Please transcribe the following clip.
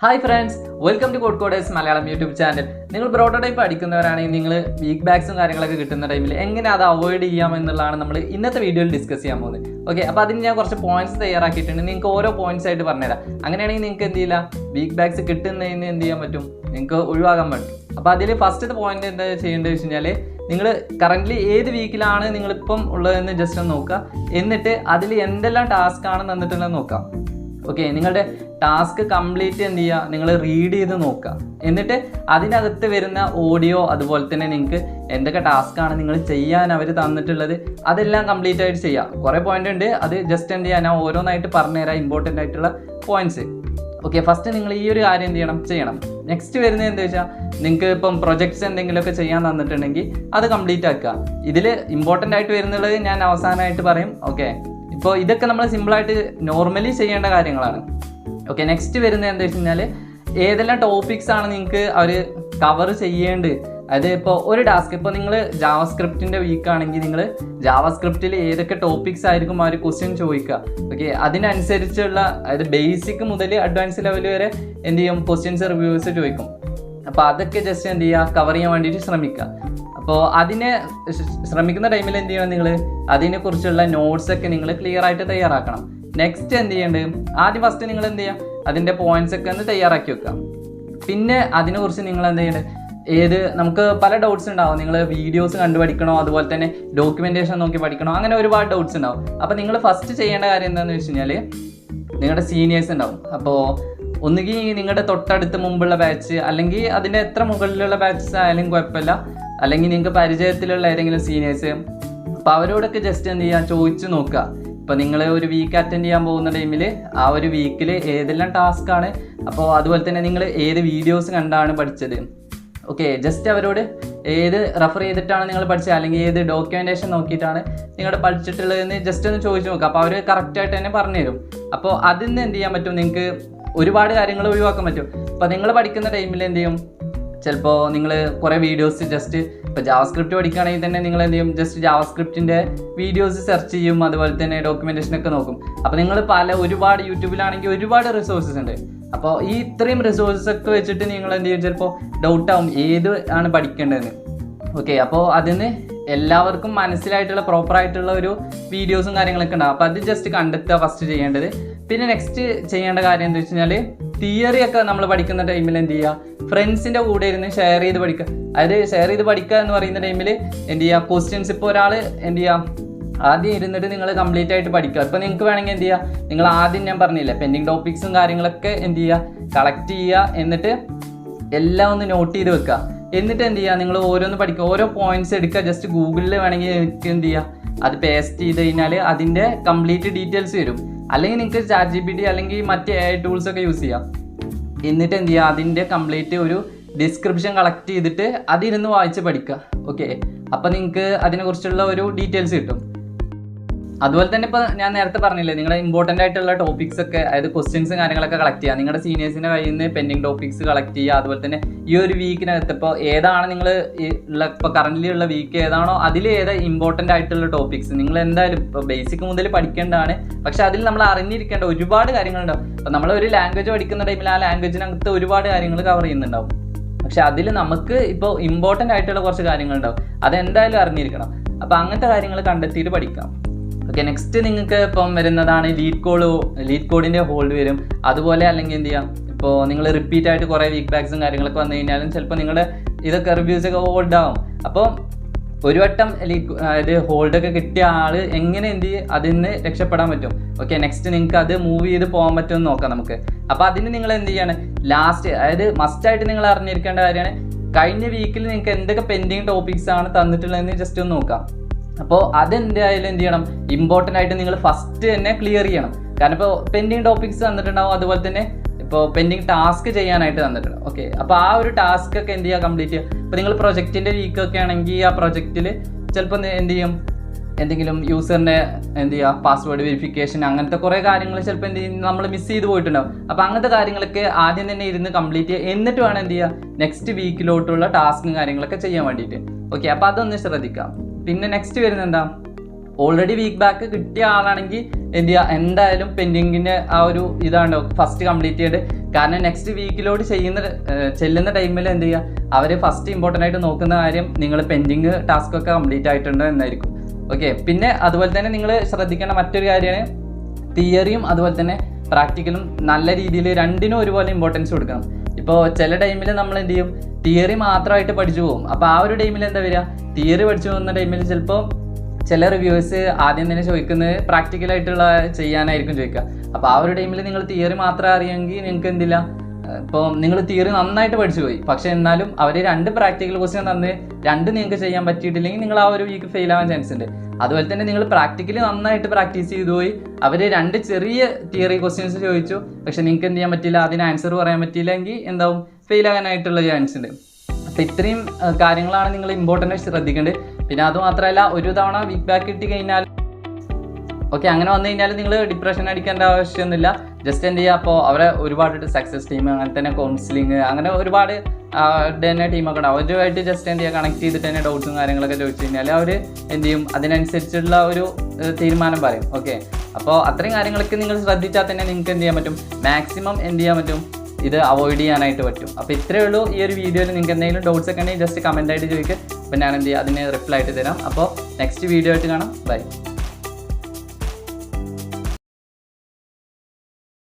Hi friends, welcome to Code Coders Malayalam YouTube channel. നിങ്ങൾ prototype പഠിക്കുന്നവരാണെങ്കിൽ നിങ്ങൾ വീക്ക് ബാക്സും കാര്യങ്ങളൊക്കെ കിട്ടുന്ന ടൈമിൽ എങ്ങനെ അത് അവോയ്ഡ് ചെയ്യാം എന്നുള്ളതാണ് നമ്മൾ ഇന്നത്തെ വീഡിയോയിൽ ഡിസ്കസ് ചെയ്യാൻ പോകുന്നത്. ഓക്കെ, അപ്പോൾ അതിന് ഞാൻ കുറച്ച് പോയിന്റ്സ് തയ്യാറാക്കിയിട്ടുണ്ട്. നിങ്ങൾക്ക് ഓരോ പോയിന്റ്സ് ആയിട്ട് പറഞ്ഞുതരാം. അങ്ങനെയാണെങ്കിൽ നിങ്ങൾക്ക് എന്ത് ചെയ്യില്ല, വീക്ക് ബാക്സ് കിട്ടുന്നതിന് എന്ത് ചെയ്യാൻ പറ്റും, നിങ്ങൾക്ക് ഒഴിവാക്കാൻ പറ്റും. അപ്പോൾ അതിൽ ഫസ്റ്റത്തെ പോയിന്റ് എന്താ ചെയ്യേണ്ടത് വെച്ച് കഴിഞ്ഞാൽ, നിങ്ങൾ കറൻ്റ്ലി ഏത് വീക്കിലാണ് നിങ്ങളിപ്പം ഉള്ളതെന്ന് ജസ്റ്റ് ഒന്ന് നോക്കുക. എന്നിട്ട് അതിൽ എന്തെല്ലാം ടാസ്ക് ആണ് തന്നിട്ടുള്ളത് നോക്കാം. ഓക്കെ, നിങ്ങളുടെ ടാസ്ക് കംപ്ലീറ്റ് എന്ത് ചെയ്യുക, നിങ്ങൾ റീഡ് ചെയ്ത് നോക്കുക. എന്നിട്ട് അതിനകത്ത് വരുന്ന ഓഡിയോ, അതുപോലെ തന്നെ നിങ്ങൾക്ക് എന്തൊക്കെ ടാസ്ക്കാണ് നിങ്ങൾ ചെയ്യാൻ അവർ തന്നിട്ടുള്ളത് അതെല്ലാം കംപ്ലീറ്റ് ആയിട്ട് ചെയ്യുക. കുറേ പോയിന്റ് ഉണ്ട്, അത് ജസ്റ്റ് എന്ത് ചെയ്യുക, ഞാൻ ഓരോന്നായിട്ട് പറഞ്ഞുതരാം ഇമ്പോർട്ടൻ്റ് ആയിട്ടുള്ള പോയിന്റ്സ്. ഓക്കെ, ഫസ്റ്റ് നിങ്ങൾ ഈ ഒരു കാര്യം എന്ത് ചെയ്യണം. നെക്സ്റ്റ് വരുന്നത് എന്താ വെച്ചാൽ, നിങ്ങൾക്ക് ഇപ്പം പ്രൊജക്ട്സ് എന്തെങ്കിലുമൊക്കെ ചെയ്യാൻ തന്നിട്ടുണ്ടെങ്കിൽ അത് കംപ്ലീറ്റ് ആക്കുക. ഇതിൽ ഇമ്പോർട്ടൻ്റ് ആയിട്ട് വരുന്നുള്ളത് ഞാൻ അവസാനമായിട്ട് പറയും. ഓക്കെ, ഇപ്പോൾ ഇതൊക്കെ നമ്മൾ സിമ്പിളായിട്ട് നോർമലി ചെയ്യേണ്ട കാര്യങ്ങളാണ്. ഓക്കെ, നെക്സ്റ്റ് വരുന്നത് എന്താ വെച്ച് കഴിഞ്ഞാൽ, ഏതെല്ലാം ടോപ്പിക്സ് ആണ് നിങ്ങൾക്ക് അവർ കവർ ചെയ്യേണ്ടത്. അതായത് ഇപ്പോൾ ഒരു ടാസ്ക്, ഇപ്പോൾ നിങ്ങൾ ജാവാസ്ക്രിപ്റ്റിൻ്റെ വീക്കാണെങ്കിൽ നിങ്ങൾ ജാവാസ്ക്രിപ്റ്റിൽ ഏതൊക്കെ ടോപ്പിക്സ് ആയിരിക്കും അവർ ക്വസ്റ്റ്യൻ ചോദിക്കുക. ഓക്കെ, അതിനനുസരിച്ചുള്ള, അതായത് ബേസിക് മുതൽ അഡ്വാൻസ് ലെവൽ വരെ എന്ത് ചെയ്യും, ക്വസ്റ്റ്യൻസ് റിവ്യൂസ് ചോദിക്കും. അപ്പോൾ അതൊക്കെ ജസ്റ്റ് എന്ത് ചെയ്യുക, കവർ ചെയ്യാൻ വേണ്ടിയിട്ട് ശ്രമിക്കുക. അപ്പോൾ അതിനെ ശ്രമിക്കുന്ന ടൈമിൽ എന്ത് ചെയ്യണം, നിങ്ങൾ അതിനെക്കുറിച്ചുള്ള നോട്ട്സൊക്കെ നിങ്ങൾ ക്ലിയർ ആയിട്ട് തയ്യാറാക്കണം. നെക്സ്റ്റ് എന്ത് ചെയ്യേണ്ടത്, ആദ്യം ഫസ്റ്റ് നിങ്ങൾ എന്ത് ചെയ്യുക, അതിൻ്റെ പോയിന്റ്സ് ഒക്കെ ഒന്ന് തയ്യാറാക്കി വെക്കുക. പിന്നെ അതിനെക്കുറിച്ച് നിങ്ങൾ എന്ത് ചെയ്യേണ്ടത്, നമുക്ക് പല ഡൗട്ട്സ് ഉണ്ടാവും. നിങ്ങൾ വീഡിയോസ് കണ്ടു പഠിക്കണോ, അതുപോലെ തന്നെ ഡോക്യുമെൻറ്റേഷൻ നോക്കി പഠിക്കണോ, അങ്ങനെ ഒരുപാട് ഡൗട്ട്സ് ഉണ്ടാവും. അപ്പോൾ നിങ്ങൾ ഫസ്റ്റ് ചെയ്യേണ്ട കാര്യം എന്താണെന്ന് വെച്ച് കഴിഞ്ഞാൽ, നിങ്ങളുടെ സീനിയേഴ്സ് ഉണ്ടാവും. അപ്പോൾ ഒന്നുകിൽ നിങ്ങളുടെ തൊട്ടടുത്ത് മുമ്പുള്ള ബാച്ച്, അല്ലെങ്കിൽ അതിൻ്റെ എത്ര മുകളിലുള്ള ബാച്ചസ് ആയാലും കുഴപ്പമില്ല, അല്ലെങ്കിൽ നിങ്ങൾക്ക് പരിചയത്തിലുള്ള ഏതെങ്കിലും സീനിയേഴ്സ്. അപ്പോൾ അവരോടൊക്കെ ജസ്റ്റ് എന്ത് ചെയ്യുക, ചോദിച്ചു നോക്കുക. ഇപ്പോൾ നിങ്ങൾ ഒരു വീക്ക് അറ്റൻഡ് ചെയ്യാൻ പോകുന്ന ടൈമിൽ ആ ഒരു വീക്കിൽ ഏതെല്ലാം ടാസ്ക്കാണ്, അപ്പോൾ അതുപോലെ തന്നെ നിങ്ങൾ ഏത് വീഡിയോസ് കണ്ടാണ് പഠിച്ചത്. ഓക്കെ, ജസ്റ്റ് അവരോട് ഏത് റെഫർ ചെയ്തിട്ടാണ് നിങ്ങൾ പഠിച്ചത്, അല്ലെങ്കിൽ ഏത് ഡോക്യുമെൻറ്റേഷൻ നോക്കിയിട്ടാണ് നിങ്ങൾ പഠിച്ചിട്ടുള്ളതെന്ന് ജസ്റ്റ് ഒന്ന് ചോദിച്ചു നോക്കുക. അപ്പോൾ അവർ കറക്റ്റായിട്ട് തന്നെ പറഞ്ഞു തരും. അപ്പോൾ അതിൽ നിന്ന് എന്ത് ചെയ്യാൻ പറ്റും, നിങ്ങൾക്ക് ഒരുപാട് കാര്യങ്ങൾ ഒഴിവാക്കാൻ പറ്റും. അപ്പോൾ നിങ്ങൾ പഠിക്കുന്ന ടൈമിൽ എന്ത് ചെയ്യും, ചിലപ്പോൾ നിങ്ങൾ കുറേ വീഡിയോസ് ജസ്റ്റ്, ഇപ്പോൾ ജാവാസ്ക്രിപ്റ്റ് പഠിക്കുകയാണെങ്കിൽ തന്നെ നിങ്ങൾ എന്ത് ചെയ്യും, ജസ്റ്റ് ജാവാസ്ക്രിപ്റ്റിൻ്റെ വീഡിയോസ് സെർച്ച് ചെയ്യും, അതുപോലെ തന്നെ ഡോക്യുമെൻറ്റേഷനൊക്കെ നോക്കും. അപ്പോൾ നിങ്ങൾ ഒരുപാട് യൂട്യൂബിലാണെങ്കിൽ ഒരുപാട് റിസോഴ്സസ് ഉണ്ട്. അപ്പോൾ ഈ ഇത്രയും റിസോഴ്സസ് ഒക്കെ വെച്ചിട്ട് നിങ്ങൾ എന്ത് ചെയ്യും, ചിലപ്പോൾ ഡൗട്ടാവും ഏത് ആണ് പഠിക്കേണ്ടതെന്ന്. ഓക്കെ, അപ്പോൾ അതിന് എല്ലാവർക്കും മനസ്സിലായിട്ടുള്ള പ്രോപ്പറായിട്ടുള്ള ഒരു വീഡിയോസും കാര്യങ്ങളൊക്കെ ഉണ്ടാകും. അപ്പോൾ അത് ജസ്റ്റ് കണ്ടെത്തുക ഫസ്റ്റ് ചെയ്യേണ്ടത്. പിന്നെ നെക്സ്റ്റ് ചെയ്യേണ്ട കാര്യം എന്താ വെച്ച് കഴിഞ്ഞാൽ, തിയറി ഒക്കെ നമ്മൾ പഠിക്കുന്ന ടൈമിൽ എന്ത് ചെയ്യുക, ഫ്രണ്ട്സിൻ്റെ കൂടെ ഇരുന്ന് ഷെയർ ചെയ്ത് പഠിക്കുക. അതായത് ഷെയർ ചെയ്ത് പഠിക്കുക എന്ന് പറയുന്ന ടൈമിൽ എന്ത് ചെയ്യുക, ക്വസ്റ്റ്യൻസ് ഇപ്പോൾ ഒരാൾ എന്ത് ചെയ്യുക, ആദ്യം ഇരുന്നിട്ട് നിങ്ങൾ കംപ്ലീറ്റ് ആയിട്ട് പഠിക്കുക. ഇപ്പോൾ നിങ്ങൾക്ക് വേണമെങ്കിൽ എന്ത് ചെയ്യുക, നിങ്ങൾ ആദ്യം ഞാൻ പറഞ്ഞില്ലേ പെൻഡിങ് ടോപ്പിക്സും കാര്യങ്ങളൊക്കെ എന്ത് ചെയ്യുക, കളക്ട് ചെയ്യുക. എന്നിട്ട് എല്ലാം ഒന്ന് നോട്ട് ചെയ്ത് വെക്കുക. എന്നിട്ട് എന്ത് ചെയ്യുക, നിങ്ങൾ ഓരോന്ന് പഠിക്കുക, ഓരോ പോയിന്റ്സ് എടുക്കുക. ജസ്റ്റ് ഗൂഗിളിൽ വേണമെങ്കിൽ എനിക്ക് എന്ത് ചെയ്യുക, അത് പേസ്റ്റ് ചെയ്ത് കഴിഞ്ഞാൽ അതിൻ്റെ കംപ്ലീറ്റ് ഡീറ്റെയിൽസ് വരും. അല്ലെങ്കിൽ നിങ്ങൾക്ക് ChatGPT അല്ലെങ്കിൽ മറ്റ് AI ടൂൾസ് ഒക്കെ യൂസ് ചെയ്യാം. എന്നിട്ട് എന്ത് ചെയ്യുക, അതിൻ്റെ കംപ്ലീറ്റ് ഒരു ഡിസ്ക്രിപ്ഷൻ കളക്ട് ചെയ്തിട്ട് അതിരുന്ന് വായിച്ച് പഠിക്കുക. ഓക്കെ, അപ്പോൾ നിങ്ങൾക്ക് അതിനെക്കുറിച്ചുള്ള ഒരു ഡീറ്റെയിൽസ് കിട്ടും. അതുപോലെ തന്നെ ഇപ്പോൾ ഞാൻ നേരത്തെ പറഞ്ഞില്ലേ, നിങ്ങളുടെ ഇമ്പോർട്ടൻ്റ് ആയിട്ടുള്ള ടോപ്പിക്സ് ഒക്കെ, അതായത് ക്വസ്റ്റ്യൻസും കാര്യങ്ങളൊക്കെ കളക്ട് ചെയ്യുക. നിങ്ങളുടെ സീനിയേഴ്സിൻ്റെ കയ്യിൽ നിന്ന് പെൻഡിങ് ടോപ്പിക്സ് കളക്ട് ചെയ്യുക. അതുപോലെ തന്നെ ഈ ഒരു വീക്കിനകത്ത് ഇപ്പോൾ ഏതാണ് നിങ്ങൾ ഇപ്പോൾ കറൻ്റ്ലി ഉള്ള വീക്ക് ഏതാണോ അതിൽ ഇമ്പോർട്ടൻ്റ് ആയിട്ടുള്ള ടോപ്പിക്സ് നിങ്ങൾ എന്തായാലും ഇപ്പോൾ ബേസിക് മുതൽ പഠിക്കേണ്ടതാണ്. പക്ഷേ അതിൽ നമ്മൾ അറിഞ്ഞിരിക്കേണ്ട ഒരുപാട് കാര്യങ്ങളുണ്ടാവും. അപ്പോൾ നമ്മൾ ഒരു ലാംഗ്വേജ് പഠിക്കുന്ന ടൈമിൽ ആ ലാംഗ്വേജിനകത്ത് ഒരുപാട് കാര്യങ്ങൾ കവർ ചെയ്യുന്നുണ്ടാവും. പക്ഷെ അതിൽ നമുക്ക് ഇപ്പോൾ ഇമ്പോർട്ടൻ്റ് ആയിട്ടുള്ള കുറച്ച് കാര്യങ്ങളുണ്ടാവും, അതെന്തായാലും അറിഞ്ഞിരിക്കണം. അപ്പോൾ അങ്ങനത്തെ കാര്യങ്ങൾ കണ്ടെത്തിയിട്ട് പഠിക്കാം. ഓക്കെ, നെക്സ്റ്റ് നിങ്ങൾക്ക് ഇപ്പം വരുന്നതാണ് ലീഡ് കോഡിൻ്റെ ഹോൾഡ് വരും. അതുപോലെ അല്ലെങ്കിൽ എന്ത് ചെയ്യാം, ഇപ്പോൾ നിങ്ങൾ റിപ്പീറ്റ് ആയിട്ട് കുറേ വീക്ക് ബാക്സും കാര്യങ്ങളൊക്കെ വന്നു കഴിഞ്ഞാലും ചിലപ്പോൾ നിങ്ങളുടെ ഇതൊക്കെ റിവ്യൂസൊക്കെ ഹോൾഡ് ആവും. അപ്പോൾ ഒരു വട്ടം അതായത് ഹോൾഡൊക്കെ കിട്ടിയ ആൾ എങ്ങനെ എന്ത് ചെയ്യും, അതിൽ നിന്ന് രക്ഷപ്പെടാൻ പറ്റും. ഓക്കെ, നെക്സ്റ്റ് നിങ്ങൾക്ക് അത് മൂവ് ചെയ്ത് പോകാൻ പറ്റുമെന്ന് നോക്കാം നമുക്ക്. അപ്പോൾ അതിന് നിങ്ങൾ എന്ത് ചെയ്യാണ്, ലാസ്റ്റ്, അതായത് മസ്റ്റായിട്ട് നിങ്ങൾ അറിഞ്ഞിരിക്കേണ്ട കാര്യമാണ്, കഴിഞ്ഞ വീക്കിൽ നിങ്ങൾക്ക് എന്തൊക്കെ പെൻഡിങ് ടോപ്പിക്സ് ആണ് തന്നിട്ടുള്ളതെന്ന് ജസ്റ്റ് ഒന്ന് നോക്കാം. അപ്പോൾ അതെന്തായാലും എന്ത് ചെയ്യണം, ഇമ്പോർട്ടൻ്റ് ആയിട്ട് നിങ്ങൾ ഫസ്റ്റ് തന്നെ ക്ലിയർ ചെയ്യണം. കാരണം ഇപ്പോൾ പെൻഡിങ് ടോപ്പിക്സ് തന്നിട്ടുണ്ടാവും, അതുപോലെ തന്നെ ഇപ്പോൾ പെൻഡിങ് ടാസ്ക് ചെയ്യാനായിട്ട് തന്നിട്ടുണ്ട്. ഓക്കെ, അപ്പോൾ ആ ഒരു ടാസ്ക് ഒക്കെ എന്ത് ചെയ്യുക, കംപ്ലീറ്റ് ചെയ്യുക. ഇപ്പോൾ നിങ്ങൾ പ്രൊജക്റ്റിൻ്റെ വീക്കൊക്കെ ആണെങ്കിൽ ആ പ്രൊജക്റ്റിൽ ചിലപ്പോൾ എന്ത് ചെയ്യും, എന്തെങ്കിലും യൂസറിൻ്റെ എന്ത് ചെയ്യുക, പാസ്വേഡ് വെരിഫിക്കേഷൻ അങ്ങനത്തെ കുറേ കാര്യങ്ങൾ ചിലപ്പോൾ എന്ത് ചെയ്യും, നമ്മൾ മിസ് ചെയ്ത് പോയിട്ടുണ്ടാവും. അപ്പോൾ അങ്ങനത്തെ കാര്യങ്ങളൊക്കെ ആദ്യം തന്നെ ഇരുന്ന് കംപ്ലീറ്റ് ചെയ്യുക. എന്നിട്ട് വേണം എന്ത് ചെയ്യുക, നെക്സ്റ്റ് വീക്കിലോട്ടുള്ള ടാസ്കും കാര്യങ്ങളൊക്കെ ചെയ്യാൻ വേണ്ടിയിട്ട്. ഓക്കെ, അപ്പോൾ അതൊന്ന് ശ്രദ്ധിക്കാം. പിന്നെ നെക്സ്റ്റ് വരുന്നത് എന്താ, ഓൾറെഡി വീക്ക് ബാക്ക് കിട്ടിയ ആളാണെങ്കിൽ എന്ത് ചെയ്യുക, എന്തായാലും പെൻഡിങ്ങിൻ്റെ ആ ഒരു ഇതാണ് ഫസ്റ്റ് കംപ്ലീറ്റ് ചെയ്യേണ്ടത്. കാരണം നെക്സ്റ്റ് വീക്കിലോട്ട് ചെല്ലുന്ന ടൈമിൽ എന്ത് ചെയ്യുക, അവർ ഫസ്റ്റ് ഇമ്പോർട്ടൻ്റ് ആയിട്ട് നോക്കുന്ന കാര്യം നിങ്ങൾ പെൻഡിങ് ടാസ്ക് ഒക്കെ കംപ്ലീറ്റ് ആയിട്ടുണ്ടോ എന്നായിരിക്കും. ഓക്കെ, പിന്നെ അതുപോലെ തന്നെ നിങ്ങൾ ശ്രദ്ധിക്കേണ്ട മറ്റൊരു കാര്യമാണ് തിയറിയും അതുപോലെ തന്നെ പ്രാക്ടിക്കലും നല്ല രീതിയിൽ രണ്ടിനും ഒരുപോലെ ഇമ്പോർട്ടൻസ് കൊടുക്കണം. ഇപ്പോൾ ചില ടൈമിൽ നമ്മൾ എന്ത് ചെയ്യും, തിയറി മാത്രമായിട്ട് പഠിച്ചു പോകും. അപ്പോൾ ആ ഒരു ടൈമിൽ എന്താ വരിക, തിയറി പഠിച്ചു പോകുന്ന ടൈമിൽ ചിലപ്പോൾ ചില റിവ്യൂവേഴ്സ് ആദ്യം തന്നെ ചോദിക്കുന്നത് പ്രാക്ടിക്കലായിട്ടുള്ള ചെയ്യാനായിരിക്കും ചോദിക്കുക. അപ്പോൾ ആ ഒരു ടൈമിൽ നിങ്ങൾ തിയറി മാത്രം അറിയാമെങ്കിൽ നിങ്ങൾക്ക് എന്തില്ല, ഇപ്പോൾ നിങ്ങൾ തിയറി നന്നായിട്ട് പഠിച്ചു പോയി, പക്ഷെ എന്നാലും അവർ 2 പ്രാക്ടിക്കൽ ക്വസ്റ്റ്യൻ തന്ന് 2 നിങ്ങൾക്ക് ചെയ്യാൻ പറ്റിയിട്ടില്ലെങ്കിൽ നിങ്ങൾ ആ ഒരു വീക്ക് ഫെയിൽ ആവാൻ ചാൻസ് ഉണ്ട്. അതുപോലെ തന്നെ നിങ്ങൾ പ്രാക്ടിക്കലി നന്നായിട്ട് പ്രാക്ടീസ് ചെയ്തു പോയി, അവർ 2 ചെറിയ തിയറി ക്വസ്റ്റ്യൻസ് ചോദിച്ചു, പക്ഷെ നിങ്ങൾക്ക് എന്ത് ചെയ്യാൻ പറ്റില്ല, അതിന് ആൻസർ പറയാൻ പറ്റിയില്ലെങ്കിൽ എന്താവും, ഫെയിൽ ആകാനായിട്ടുള്ള ചാൻസ് ഉണ്ട്. അപ്പോൾ ഇത്രയും കാര്യങ്ങളാണ് നിങ്ങൾ ഇമ്പോർട്ടൻ്റ് ശ്രദ്ധിക്കേണ്ടത്. പിന്നെ അതുമാത്രമല്ല, ഒരു തവണ വീക്ക് ബാക്ക് കിട്ടി കഴിഞ്ഞാൽ ഓക്കെ, അങ്ങനെ വന്നു കഴിഞ്ഞാൽ നിങ്ങൾ ഡിപ്രഷൻ അടിക്കേണ്ട ആവശ്യമൊന്നുമില്ല. ജസ്റ്റ് എന്ത് ചെയ്യുക, അപ്പോൾ അവരെ ഒരുപാട് സക്സസ് ടീം, അങ്ങനെ തന്നെ കൗൺസിലിങ്, അങ്ങനെ ഒരുപാട് തന്നെ ടീമൊക്കെ ഉണ്ടാവും. അവരുമായിട്ട് ജസ്റ്റ് എന്ത് ചെയ്യുക, കണക്ട് ചെയ്തിട്ട് തന്നെ ഡൗട്ട്സും കാര്യങ്ങളൊക്കെ ചോദിച്ചു കഴിഞ്ഞാൽ അവർ എന്ത് ചെയ്യും, അതിനനുസരിച്ചുള്ള ഒരു തീരുമാനം പറയും. ഓക്കെ, അപ്പോൾ അത്രയും കാര്യങ്ങളൊക്കെ നിങ്ങൾ ശ്രദ്ധിച്ചാൽ തന്നെ നിങ്ങൾക്ക് എന്ത് ചെയ്യാൻ പറ്റും, മാക്സിമം എന്ത് ചെയ്യാൻ പറ്റും, ഇത് അവോയ്ഡ് ചെയ്യാനായിട്ട് പറ്റും. അപ്പോൾ ഇത്രയേ ഉള്ളൂ ഈ ഒരു വീഡിയോയിൽ. നിങ്ങൾക്ക് എന്തെങ്കിലും ഡൗട്ട്സ് ഒക്കെ ഉണ്ടെങ്കിൽ ജസ്റ്റ് കമൻ്റ് ആയിട്ട് ചോദിക്കുക, അപ്പോൾ ഞാൻ എന്ത് ചെയ്യുക, അതിന് റിപ്ലൈ ആയിട്ട് തരാം. അപ്പോൾ നെക്സ്റ്റ് വീഡിയോ ആയിട്ട് കാണാം. ബൈ.